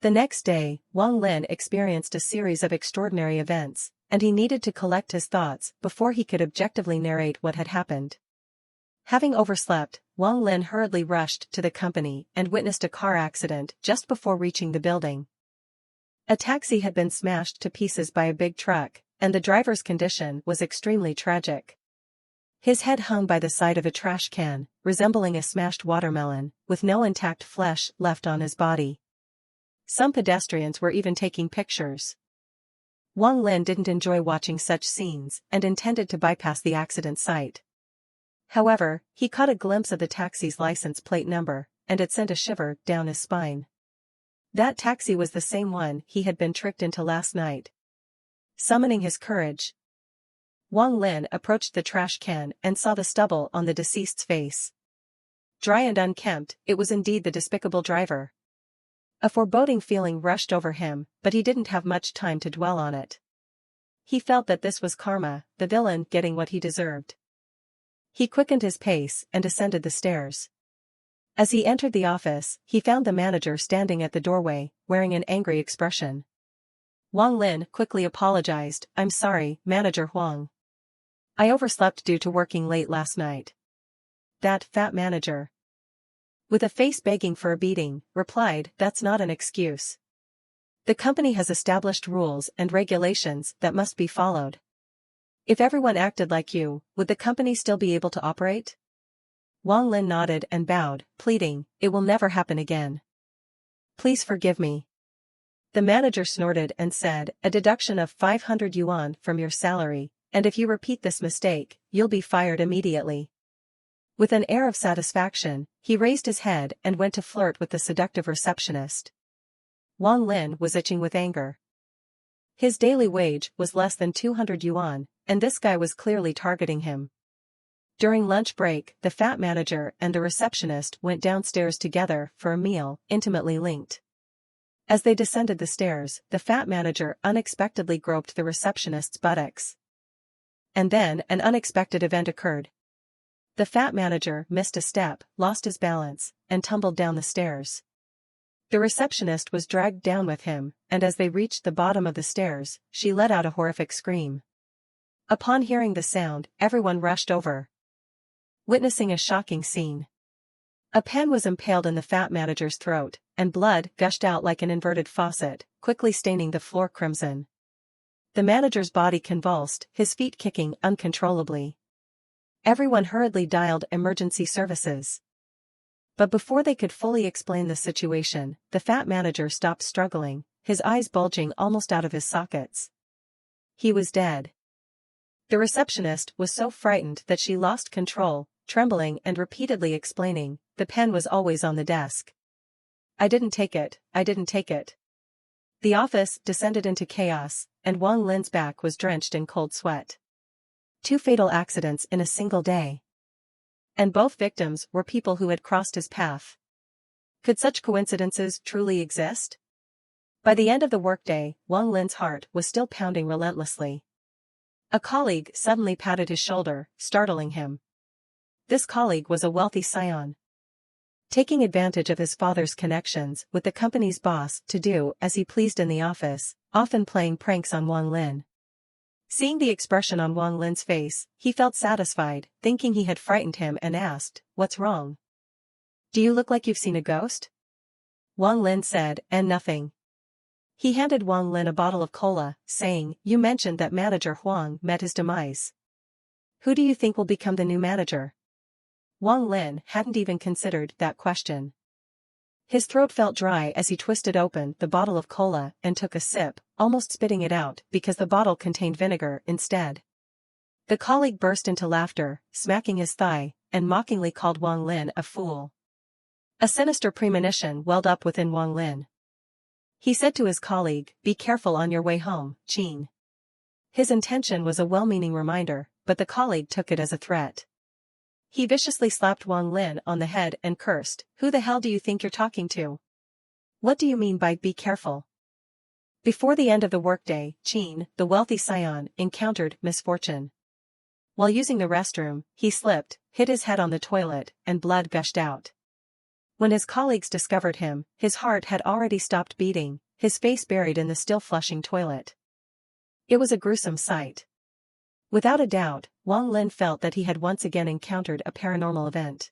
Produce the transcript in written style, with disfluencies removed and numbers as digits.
The next day, Wang Lin experienced a series of extraordinary events, and he needed to collect his thoughts before he could objectively narrate what had happened. Having overslept, Wang Lin hurriedly rushed to the company and witnessed a car accident just before reaching the building. A taxi had been smashed to pieces by a big truck, and the driver's condition was extremely tragic. His head hung by the side of a trash can, resembling a smashed watermelon, with no intact flesh left on his body. Some pedestrians were even taking pictures. Wang Lin didn't enjoy watching such scenes and intended to bypass the accident site. However, he caught a glimpse of the taxi's license plate number, and it sent a shiver down his spine. That taxi was the same one he had been tricked into last night. Summoning his courage, Wang Lin approached the trash can and saw the stubble on the deceased's face. Dry and unkempt, it was indeed the despicable driver. A foreboding feeling rushed over him, but he didn't have much time to dwell on it. He felt that this was karma, the villain getting what he deserved. He quickened his pace and ascended the stairs. As he entered the office, he found the manager standing at the doorway, wearing an angry expression. Wang Lin quickly apologized. "I'm sorry, Manager Huang. I overslept due to working late last night." That fat manager, with a face begging for a beating, replied, "That's not an excuse. The company has established rules and regulations that must be followed. If everyone acted like you, would the company still be able to operate?" Wang Lin nodded and bowed, pleading, "It will never happen again. Please forgive me." The manager snorted and said, "A deduction of 500 yuan from your salary, and if you repeat this mistake, you'll be fired immediately." With an air of satisfaction, he raised his head and went to flirt with the seductive receptionist. Wang Lin was itching with anger. His daily wage was less than 200 yuan, and this guy was clearly targeting him. During lunch break, the fat manager and the receptionist went downstairs together for a meal, intimately linked. As they descended the stairs, the fat manager unexpectedly groped the receptionist's buttocks. And then, an unexpected event occurred. The fat manager missed a step, lost his balance, and tumbled down the stairs. The receptionist was dragged down with him, and as they reached the bottom of the stairs, she let out a horrific scream. Upon hearing the sound, everyone rushed over, witnessing a shocking scene. A pen was impaled in the fat manager's throat, and blood gushed out like an inverted faucet, quickly staining the floor crimson. The manager's body convulsed, his feet kicking uncontrollably. Everyone hurriedly dialed emergency services. But before they could fully explain the situation, the fat manager stopped struggling, his eyes bulging almost out of his sockets. He was dead. The receptionist was so frightened that she lost control, trembling and repeatedly explaining, "The pen was always on the desk. I didn't take it, I didn't take it." The office descended into chaos, and Wang Lin's back was drenched in cold sweat. 2 fatal accidents in a single day. And both victims were people who had crossed his path. Could such coincidences truly exist? By the end of the workday, Wang Lin's heart was still pounding relentlessly. A colleague suddenly patted his shoulder, startling him. This colleague was a wealthy scion, taking advantage of his father's connections with the company's boss to do as he pleased in the office, often playing pranks on Wang Lin. Seeing the expression on Wang Lin's face, he felt satisfied, thinking he had frightened him, and asked, "What's wrong? Do you look like you've seen a ghost?" Wang Lin said, "And nothing." He handed Wang Lin a bottle of cola, saying, "You mentioned that Manager Huang met his demise. Who do you think will become the new manager?" Wang Lin hadn't even considered that question. His throat felt dry as he twisted open the bottle of cola and took a sip, almost spitting it out because the bottle contained vinegar instead. The colleague burst into laughter, smacking his thigh, and mockingly called Wang Lin a fool. A sinister premonition welled up within Wang Lin. He said to his colleague, "Be careful on your way home, Qin." His intention was a well-meaning reminder, but the colleague took it as a threat. He viciously slapped Wang Lin on the head and cursed, "Who the hell do you think you're talking to? What do you mean by be careful?" Before the end of the workday, Qin, the wealthy scion, encountered misfortune. While using the restroom, he slipped, hit his head on the toilet, and blood gushed out. When his colleagues discovered him, his heart had already stopped beating, his face buried in the still flushing toilet. It was a gruesome sight. Without a doubt, Wang Lin felt that he had once again encountered a paranormal event.